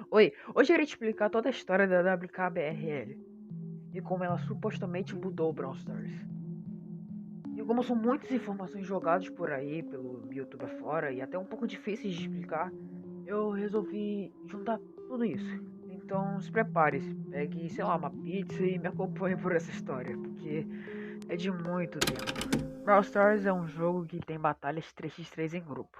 Oi, hoje eu irei te explicar toda a história da WKBRL e como ela supostamente mudou o Brawl Stars. E como são muitas informações jogadas por aí, pelo YouTube afora, e até um pouco difíceis de explicar, eu resolvi juntar tudo isso. Então se prepare, pegue, sei lá, uma pizza e me acompanhe por essa história, porque é de muito tempo. Brawl Stars é um jogo que tem batalhas 3x3 em grupo,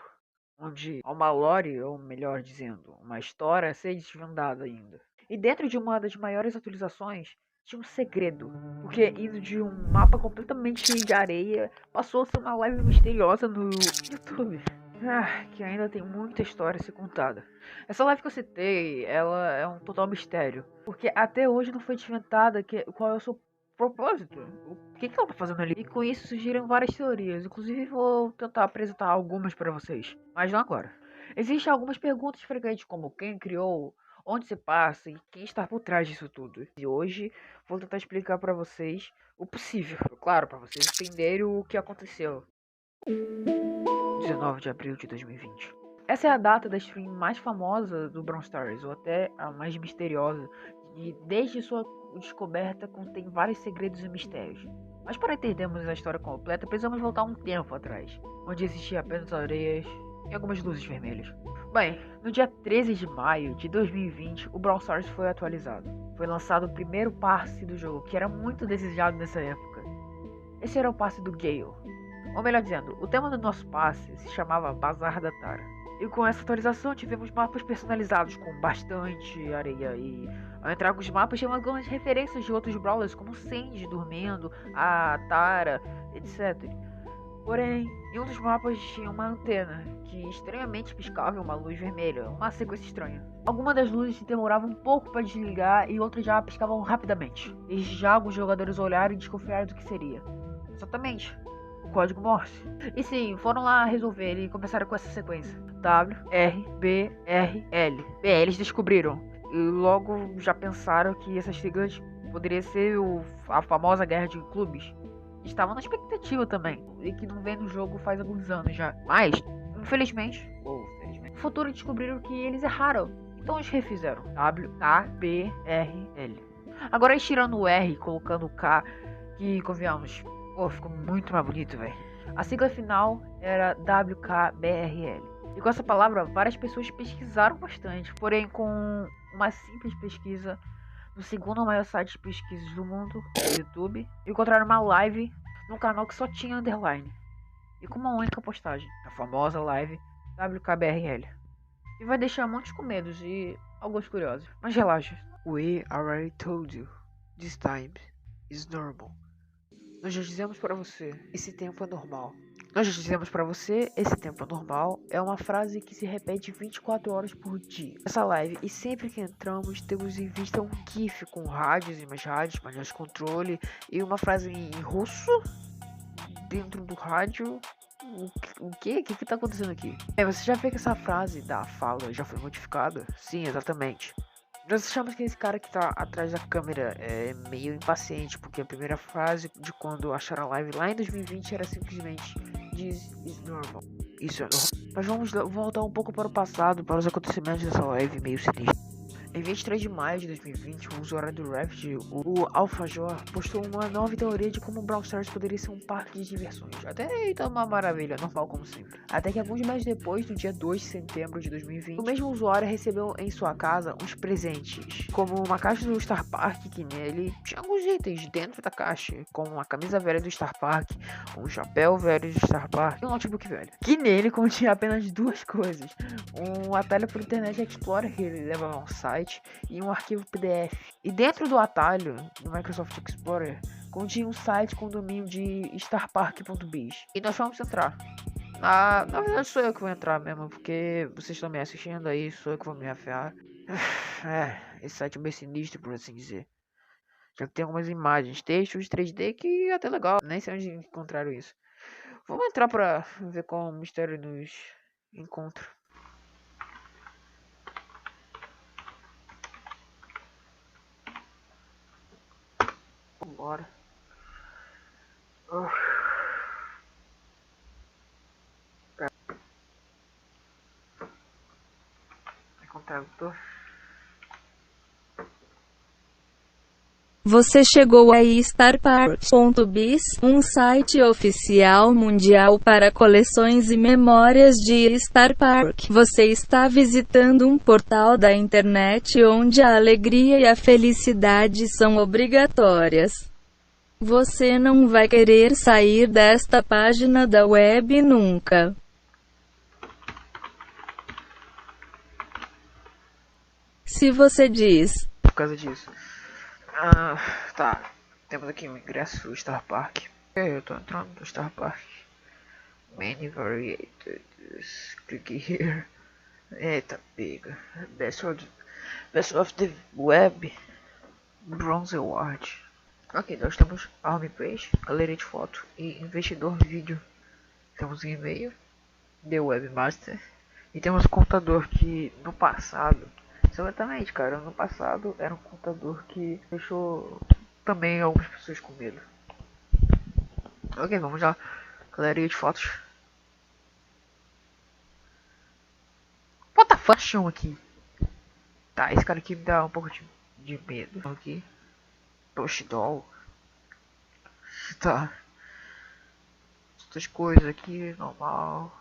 onde há uma lore, ou melhor dizendo, uma história a ser desvendada ainda. E dentro de uma das maiores atualizações, tinha um segredo, porque indo de um mapa completamente cheio de areia, passou a ser uma live misteriosa no YouTube. Que ainda tem muita história a ser contada. Essa live que eu citei, ela é um total mistério, porque até hoje não foi desventada qual é o seu propósito. O que ela tá fazendo ali? E com isso surgiram várias teorias, inclusive vou tentar apresentar algumas para vocês, mas não agora. Existem algumas perguntas frequentes como quem criou, onde se passa e quem está por trás disso tudo. E hoje vou tentar explicar para vocês o possível, claro, para vocês entenderem o que aconteceu. 19 de abril de 2020. Essa é a data da stream mais famosa do Brawl Stars, ou até a mais misteriosa, e desde sua descoberta contém vários segredos e mistérios. Mas para entendermos a história completa, precisamos voltar um tempo atrás, onde existia apenas areias e algumas luzes vermelhas. Bem, no dia 13 de maio de 2020, o Brawl Stars foi atualizado. Foi lançado o primeiro passe do jogo, que era muito desejado nessa época. Esse era o passe do Gale. Ou melhor dizendo, o tema do nosso passe se chamava Bazar da Tara. E com essa atualização tivemos mapas personalizados com bastante areia e ao entrar com os mapas tinha algumas referências de outros brawlers como Sandy dormindo, a Tara, etc. Porém, em um dos mapas tinha uma antena que estranhamente piscava uma luz vermelha, uma sequência estranha. Algumas das luzes demoravam um pouco para desligar e outras já piscavam rapidamente. Desde já alguns jogadores olharam e desconfiaram do que seria. Exatamente, o código Morse. E sim, foram lá resolver e começaram com essa sequência. W, R, B, R, L. Bem, eles descobriram e logo já pensaram que essas siglas poderia ser a famosa guerra de clubes. Estavam na expectativa também, e que não vem no jogo faz alguns anos já. Mas, infelizmente, ou felizmente, no futuro descobriram que eles erraram. Então eles refizeram. W, K, B, R, L. Agora eles tirando o R e colocando o K, que convenhamos, pô, ficou muito mais bonito, velho. A sigla final era WKBRL. E com essa palavra, várias pessoas pesquisaram bastante. Porém, com uma simples pesquisa no segundo maior site de pesquisas do mundo, o YouTube, encontraram uma live num canal que só tinha underline. E com uma única postagem, a famosa live WKBRL. E vai deixar muitos com medos e alguns curiosos. Mas relaxa. We already told you. This time is normal. Nós já dizemos para você, esse tempo é normal. Nós já dizemos para você, esse tempo é normal, é uma frase que se repete 24 horas por dia. Nessa live, e sempre que entramos, temos em vista um GIF com rádios e mais rádios, painéis de controle, e uma frase em russo dentro do rádio. O que? O que tá acontecendo aqui? Você já vê que essa frase da fala já foi modificada? Sim, exatamente. Nós achamos que esse cara que tá atrás da câmera é meio impaciente, porque a primeira frase de quando acharam a live lá em 2020 era simplesmente This is normal. Isso é normal. Mas vamos voltar um pouco para o passado, para os acontecimentos dessa live meio sinistra. Em 23 de maio de 2020, o usuário do Reddit, o Alfajor, postou uma nova teoria de como Brawl Stars poderia ser um parque de diversões. Até aí tá uma maravilha, normal como sempre. Até que alguns meses depois, no dia 2 de setembro de 2020, o mesmo usuário recebeu em sua casa uns presentes, como uma caixa do Star Park, que nele tinha alguns itens dentro da caixa, como uma camisa velha do Star Park, um chapéu velho do Star Park e um notebook velho. Que nele continha apenas duas coisas, um atalho para o Internet Explorer que ele leva a um site e um arquivo PDF. E dentro do atalho do Microsoft Explorer continha um site com o domínio de starpark.biz. E nós vamos entrar. Na verdade sou eu que vou entrar mesmo, porque vocês estão me assistindo aí, sou eu que vou me afiar. Esse site é meio sinistro, por assim dizer. Já que tem algumas imagens, textos 3D que é até legal. Nem sei onde encontraram isso. Vamos entrar pra ver qual o mistério nos encontra. Vambora. Computador. Você chegou a starpark.biz, um site oficial mundial para coleções e memórias de Star Park. Você está visitando um portal da internet onde a alegria e a felicidade são obrigatórias. Você não vai querer sair desta página da web nunca. Se você diz, Por causa disso. Tá. Temos aqui o ingresso do Star Park. Eu tô entrando no Star Park. Many variated. Click here. Eita, pega. Best of the Web. Bronze Award. Ok, nós temos a homepage, galeria de foto e investidor vídeo. Temos um e-mail, The Webmaster. E temos um contador que no passado, exatamente cara, no passado era um contador que deixou também algumas pessoas com medo. Ok, vamos lá. Galeria de fotos. What the fuck, chão aqui? Tá, esse cara aqui me dá um pouco de medo. Aqui. Push doll. Tá. Outras coisas aqui, normal.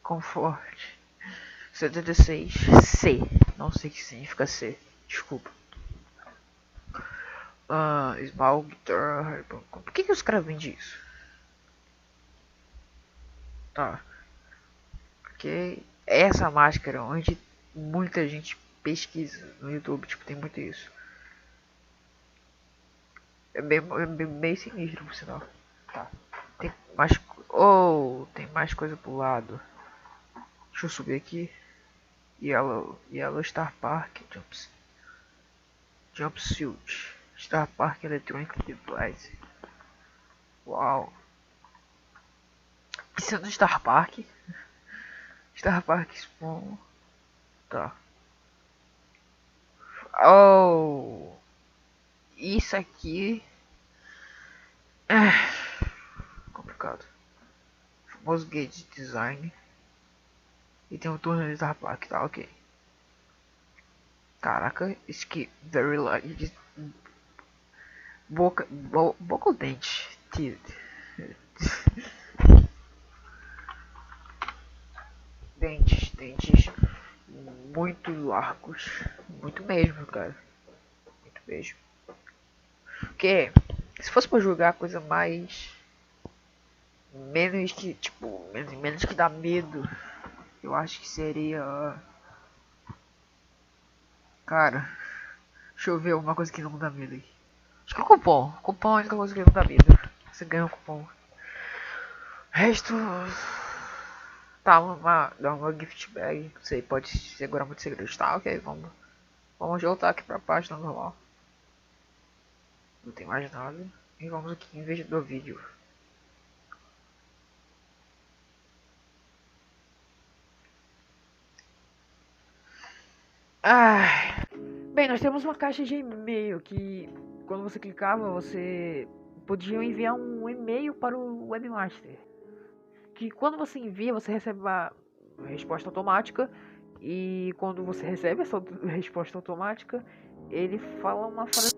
Comfort. 76. C. Não sei o que significa C. Desculpa. Small guitar. Por que os caras vendem isso? Tá. Ok. Essa máscara onde muita gente pesquisa no YouTube. Tipo, tem muito isso. É bem sinistro, por sinal. Tá. Tem mais. Oh, tem mais coisa pro lado. Deixa eu subir aqui. Yellow Star Park Jumpsuit. Star Park Electronic Device. Uau. Isso é do Star Park? Star Park Spawn. Tá. Oh. Isso aqui. É complicado. Famoso gate design. E tem um turno de Star Park, tá ok. Caraca, isso aqui. Very large. Boca ou dente? Dentes muito largos. Muito mesmo, cara. Muito mesmo. Porque se fosse pra julgar a coisa mais. Menos que, tipo, menos que dá medo. Eu acho que seria. Cara, deixa eu ver uma coisa que não dá medo aí. Acho que é o cupom. Cupom é a única coisa que não dá medo. Você ganha um cupom. Resto. Tá, dá uma gift bag. Não sei, pode segurar muito segredo. Tá, ok, vamos voltar aqui pra página normal. Não tem mais nada. E vamos aqui em vez do vídeo. Bem, nós temos uma caixa de e-mail que quando você clicava você podia enviar um e-mail para o webmaster. Que quando você envia você recebe uma resposta automática e quando você recebe essa resposta automática ele fala uma frase.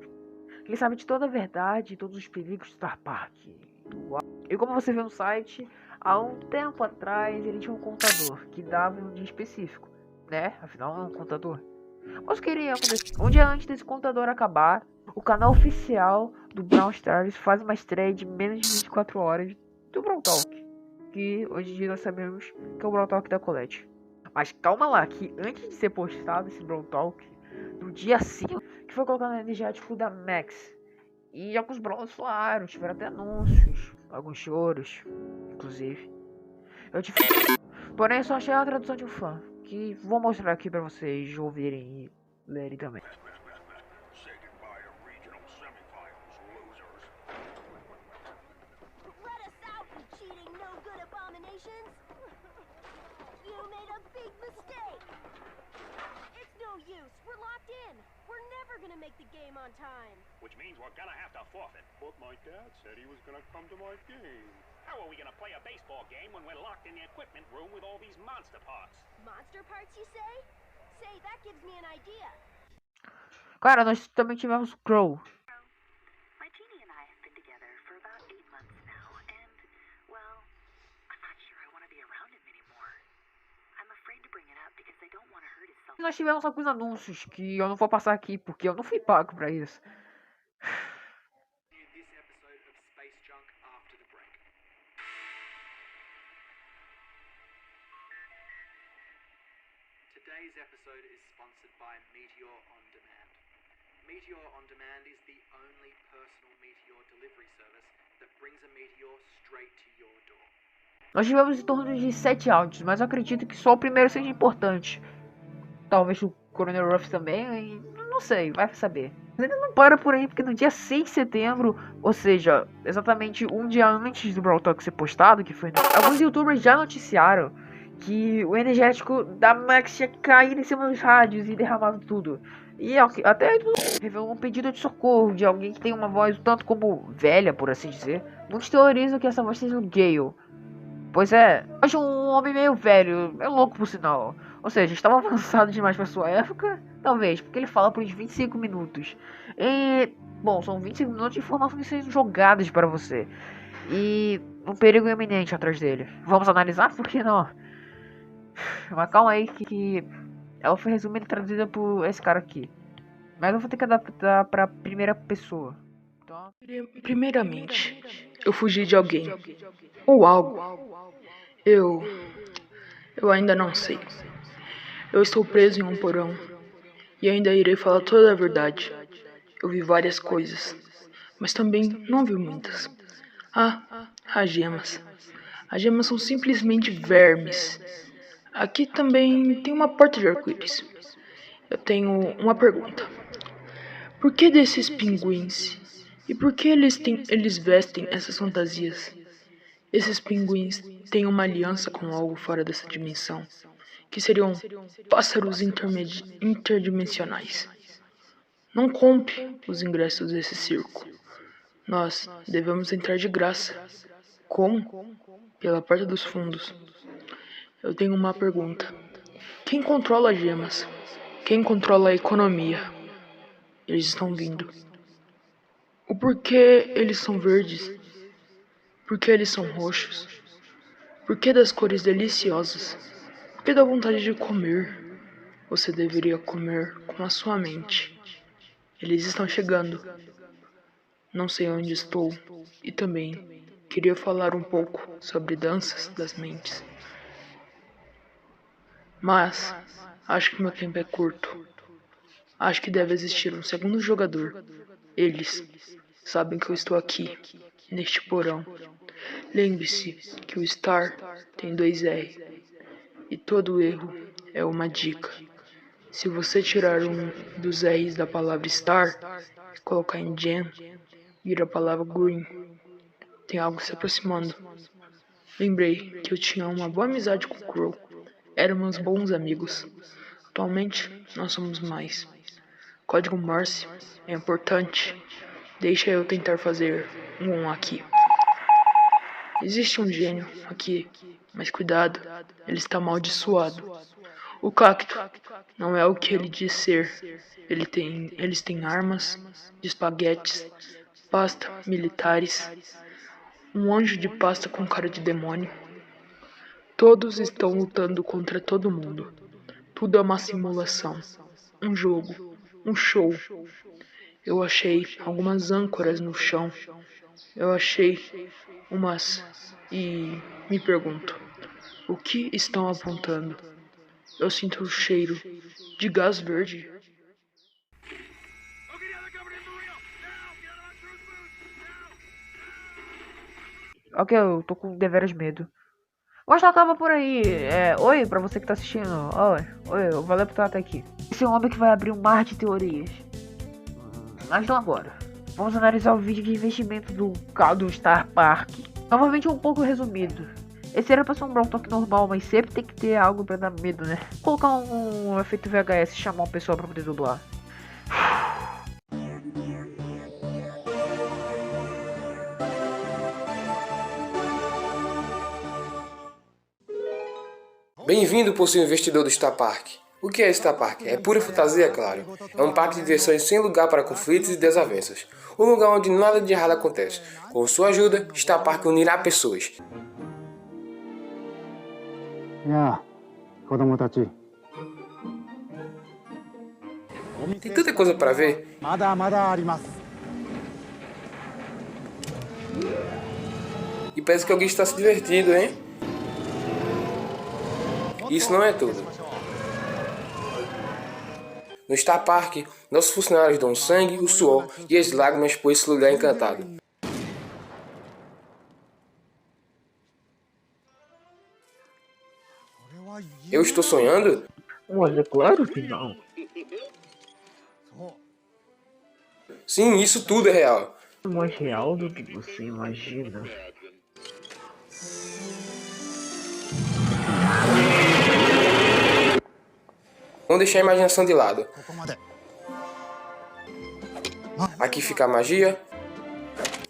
Ele sabe de toda a verdade, todos os perigos do Star Park. E como você viu no site, há um tempo atrás ele tinha um contador que dava um dia específico, né? Afinal é um contador. Mas queria um dia antes desse contador acabar, o canal oficial do Brawl Stars faz uma estreia de menos de 24 horas do Brawl Talk, que hoje em dia nós sabemos que é o Brawl Talk da Colette. Mas calma lá, que antes de ser postado esse Brawl Talk, no dia 5, que foi colocado no energético da Max, e alguns brawlers falaram, tiveram até anúncios, alguns choros, inclusive. Eu tive... Porém, só achei a tradução de um fã, que vou mostrar aqui pra vocês ouvirem e lerem também. Gonna make the game on time. Which means we're gonna have to forfeit. But my dad said he was gonna come to my game. How are we gonna play a baseball game when we're locked in the equipment room with all these monster parts? Monster parts, you say? Say, that gives me an idea. Cara, nós também tivemos Crow. My genie and I have been together for about 8 months now, and, well, I'm not sure I want to be around him anymore. I'm afraid to bring it up because I don't want to hurt his self. Nós tivemos alguns anúncios que eu não vou passar aqui porque eu não fui pago pra isso. This episode of Space Junk after the break. Today's episode is sponsored by Meteor On Demand. Meteor On Demand is the only personal meteor delivery service that brings a meteor straight to your door. Nós tivemos em torno de 7 áudios, mas eu acredito que só o primeiro seja importante. Talvez o Coronel Ruff também, não sei, vai saber. Mas ainda não para por aí, porque no dia 6 de setembro, ou seja, exatamente um dia antes do Brawl Talk ser postado, que foi... Alguns youtubers já noticiaram que o energético da Max tinha caído em cima dos rádios e derramado tudo. E até revelou um pedido de socorro de alguém que tem uma voz tanto como velha, por assim dizer. Muitos teorizam que essa voz seja o Gale. Pois é, hoje um homem meio velho, é louco por sinal. Ou seja, estava avançado demais para sua época, talvez, porque ele fala por uns 25 minutos. E, bom, são 25 minutos de informações sendo jogadas para você. E um perigo iminente atrás dele. Vamos analisar? Por que não? Mas calma aí que ela foi resumida e traduzida por esse cara aqui. Mas eu vou ter que adaptar para primeira pessoa. Então... Primeiramente, eu fugi de alguém. Ou algo. Eu ainda não sei. Eu estou preso em um porão. E ainda irei falar toda a verdade. Eu vi várias coisas. Mas também não vi muitas. As gemas. As gemas são simplesmente vermes. Aqui também tem uma porta de arco-íris. Eu tenho uma pergunta. Por que desses pinguins? E por que eles vestem essas fantasias? Esses pinguins têm uma aliança com algo fora dessa dimensão, que seriam pássaros interdimensionais. Não compre os ingressos desse circo. Nós devemos entrar de graça. Como? Pela porta dos fundos. Eu tenho uma pergunta. Quem controla as gemas? Quem controla a economia? Eles estão vindo. O porquê eles são verdes? Por que eles são roxos? Por que das cores deliciosas? Por que dá vontade de comer? Você deveria comer com a sua mente. Eles estão chegando. Não sei onde estou. E também queria falar um pouco sobre danças das mentes. Mas acho que meu tempo é curto. Acho que deve existir um segundo jogador. Eles sabem que eu estou aqui, neste porão. Lembre-se que o Star tem 2 R. E todo erro é uma dica. Se você tirar um dos R's da palavra Star e colocar em Gem, vira a palavra Green. Tem algo se aproximando. Lembrei que eu tinha uma boa amizade com o Crow. Éramos bons amigos. Atualmente, nós somos mais. Código Morse é importante. Deixa eu tentar fazer um aqui. Existe um gênio aqui, mas cuidado, ele está amaldiçoado. O cacto não é o que ele diz ser. Eles têm armas, de espaguetes, pasta, militares, um anjo de pasta com cara de demônio. Todos estão lutando contra todo mundo. Tudo é uma simulação, um jogo, um show. Eu achei algumas âncoras no chão. Eu achei umas e me pergunto, o que estão apontando? Eu sinto o cheiro de gás verde. Ok, eu tô com deveras medo. Mas não acaba por aí. Oi, pra você que tá assistindo. Oi, valeu por estar até aqui. Esse é um homem que vai abrir um mar de teorias. Mas não agora. Vamos analisar o vídeo de investimento do Star Park. Novamente um pouco resumido. Esse era pra ser um Brawl Talk normal, mas sempre tem que ter algo pra dar medo, né? Vou colocar um efeito VHS e chamar uma pessoa pra poder dublar. Bem-vindo por ser investidor do Star Park. O que é Star Park? É pura fantasia, claro. É um parque de diversões sem lugar para conflitos e desavenças. Um lugar onde nada de errado acontece. Com sua ajuda, Star Park unirá pessoas. Tem tanta coisa para ver. E parece que alguém está se divertindo, hein? Isso não é tudo. No Star Park, nossos funcionários dão sangue, o suor e as lágrimas por esse lugar encantado. Eu estou sonhando? Olha, claro que não. Sim, isso tudo é real. Mais real do que você imagina. Vamos deixar a imaginação de lado. Aqui fica a magia.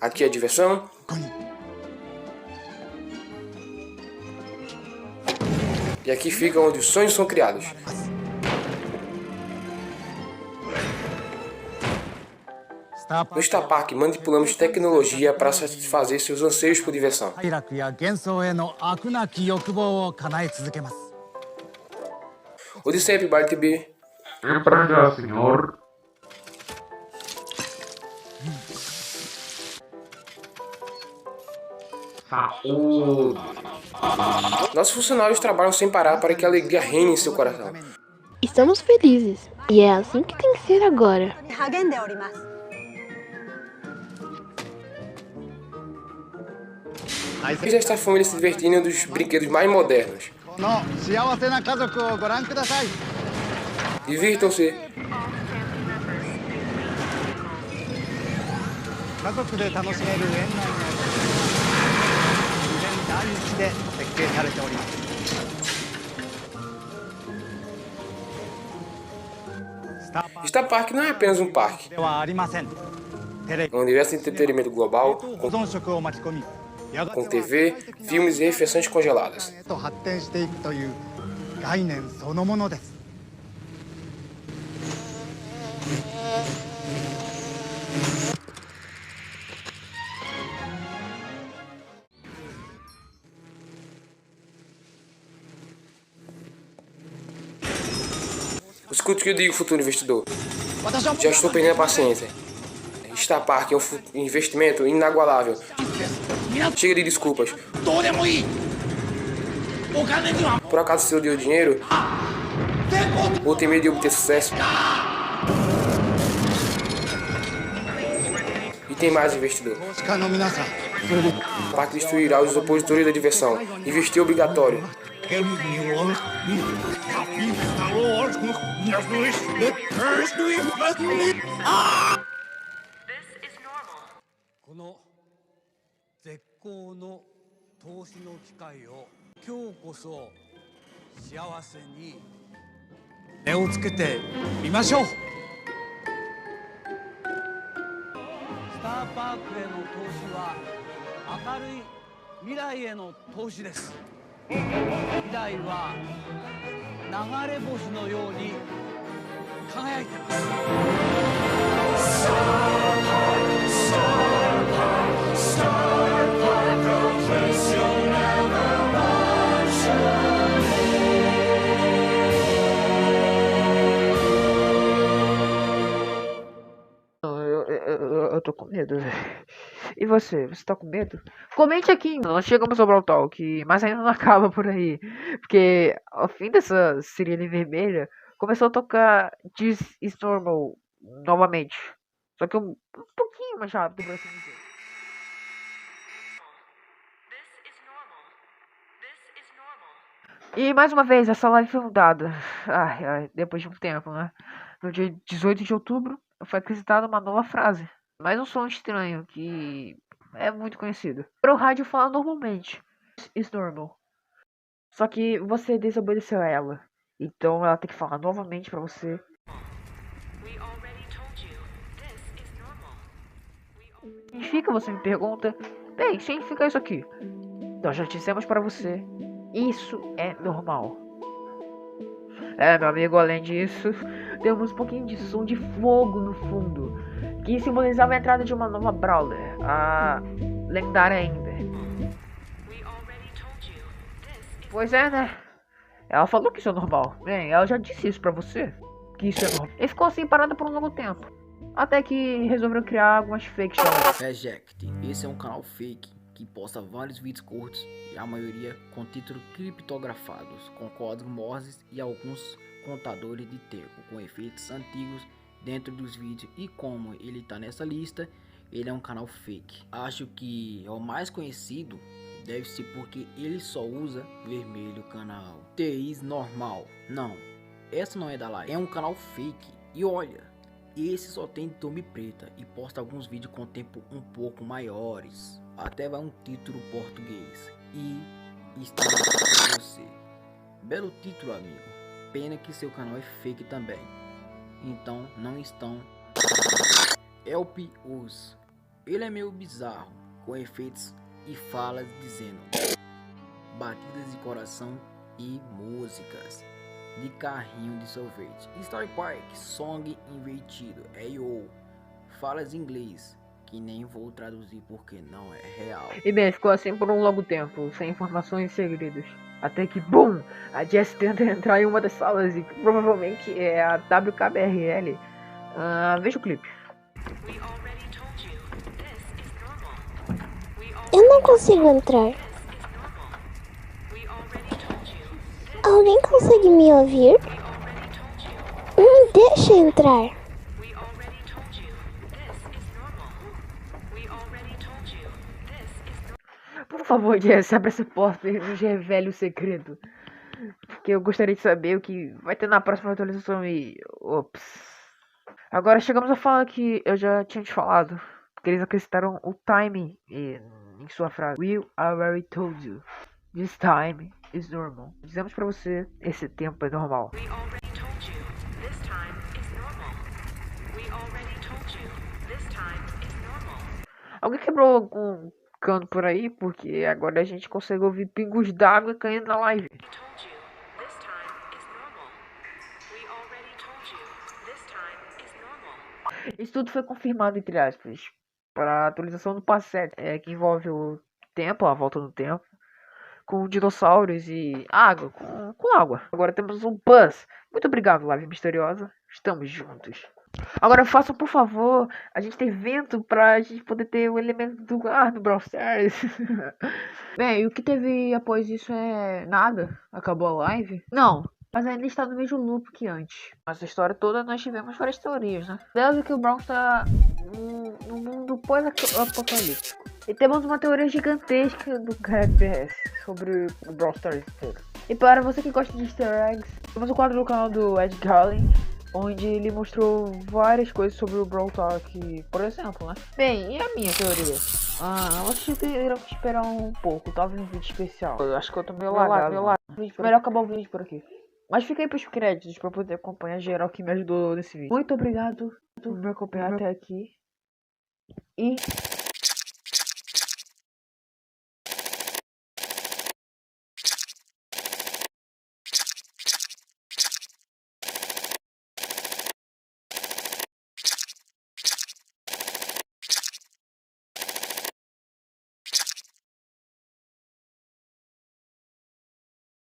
Aqui a diversão. E aqui fica onde os sonhos são criados. No Star Park, manipulamos tecnologia para satisfazer seus anseios por diversão. O de sempre, Bartleby. Siempre ya, senhor. Saúde. Nossos funcionários trabalham sem parar para que a alegria reine em seu coração. Estamos felizes, e é assim que tem que ser agora. Veja esta família se divertindo em um dos brinquedos mais modernos. Divirtam-se. Star Park não é apenas um parque. É um universo de entretenimento global, com TV, filmes e refeições congeladas. Escute o que eu digo, futuro investidor. Já estou perdendo a paciência. Star Park é um investimento inagualável. Chega de desculpas. Por acaso você deu dinheiro? Ou tem medo de obter sucesso? E tem mais, investidor. O parque destruirá os opositores da diversão. Investir obrigatório. Eu tô com medo, velho. E você? Você tá com medo? Comente aqui. Nós chegamos ao Brawl Talk, mas ainda não acaba por aí. Porque ao fim dessa sirene vermelha, começou a tocar This is Normal novamente. Só que um pouquinho mais rápido, por assim dizer. E mais uma vez, essa live foi mudada. Depois de um tempo, né? No dia 18 de outubro, foi acrescentada uma nova frase. Mais um som estranho que é muito conhecido. Para o rádio fala normalmente. It's normal. Só que você desobedeceu a ela. Então ela tem que falar novamente pra você. Significa, você me pergunta. Bem, significa isso aqui. Nós já dissemos para você. Isso é normal. Meu amigo, além disso, temos um pouquinho de som de fogo no fundo, que simbolizava a entrada de uma nova Brawler, a lendária Ember. Pois é, né? Ela falou que isso é normal. Bem, ela já disse isso pra você, que isso é normal. E ficou assim parada por um longo tempo, até que resolveram criar algumas fakes também. Reject, esse é um canal fake que posta vários vídeos curtos e a maioria com títulos criptografados, com código Morse e alguns contadores de tempo com efeitos antigos dentro dos vídeos, e como ele tá nessa lista, ele é um canal fake. Acho que é o mais conhecido, deve ser porque ele só usa vermelho canal. TIs normal, não, essa não é da live, é um canal fake. E olha, esse só tem tome preta e posta alguns vídeos com tempo um pouco maiores, até vai um título português e está com você. Belo título, amigo. Pena que seu canal é fake também, então não estão. Help Us, ele é meio bizarro, com efeitos e falas dizendo batidas de coração e músicas de carrinho de sorvete. Story Park, song invertido, yo, falas em inglês, que nem vou traduzir porque não é real. E bem, ficou assim por um longo tempo, sem informações e segredos. Até que, BUM! A Jess tenta entrar em uma das salas e provavelmente é a WKBRL. Veja o clipe. Eu não consigo entrar. Alguém consegue me ouvir? Me deixa entrar. Por favor, Jess, abra essa porta e nos revele o segredo. Porque eu gostaria de saber o que vai ter na próxima atualização e... Ops. Agora chegamos à fala que eu já tinha te falado. Que eles acrescentaram o time em sua frase. We already told you. This time is normal. Dizemos pra você, esse tempo é normal. Alguém quebrou algum cano por aí? Porque agora a gente consegue ouvir pingos d'água caindo na live. Isso tudo foi confirmado, entre aspas, para a atualização do passe 7, que envolve o tempo, a volta no tempo, com dinossauros e água, com água. Agora temos um buzz. Muito obrigado, Live Misteriosa. Estamos juntos. Agora façam, por favor, a gente tem vento pra gente poder ter o elemento do ar no Brawl Stars. Bem, e o que teve após isso é nada. Acabou a live? Não. Mas ainda está no mesmo loop que antes. Nessa história toda nós tivemos várias teorias, né? Desde que o Brawl está no mundo pós-apocalíptico. E temos uma teoria gigantesca do KBS sobre o Brawl Stars inteiro. E para você que gosta de easter eggs, temos o quadro do canal do Ed Carlin, onde ele mostrou várias coisas sobre o Brawl Talk, por exemplo, né? Bem, e a minha teoria? Vocês terão que esperar um pouco, talvez um vídeo especial. Eu acho que eu tô meio lagado. Melhor acabar o vídeo por aqui. Mas fica aí pros créditos pra poder acompanhar geral que me ajudou nesse vídeo. Muito obrigado por me acompanhar até aqui. E